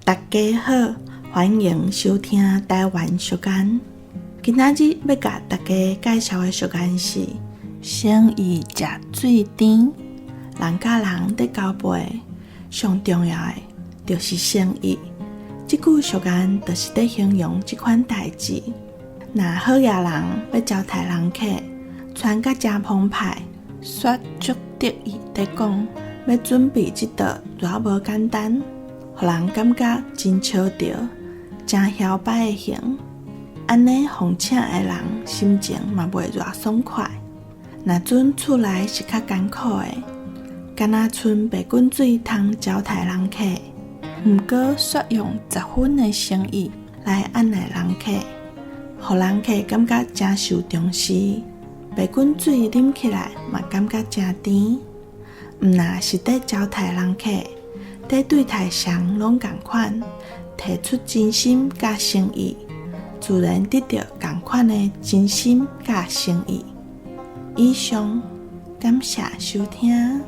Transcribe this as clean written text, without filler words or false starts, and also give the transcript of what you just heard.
大家好，欢迎收听台湾俗间。今仔日要甲大家介绍的俗间是生意食水甜。人甲人在交配，上重要的就是生意。这句俗间就是在形容这款代志。若好野人要招待人客，穿甲真澎湃，说足得意地讲，要准备这道偌无简单，互人感觉真笑着，真摇摆的型。安尼奉请的人心情嘛袂偌爽快。若准厝内是较艰苦的，敢若剩白滚水通招待人客，毋过煞用10分的诚意来按捺人客，互人客感觉真受重视。白滚水啉起来嘛感觉真甜。毋若是在招待人客，在对待上拢同款，提出真心甲诚意，自然得到同款的真心甲诚意。以上，感谢收听。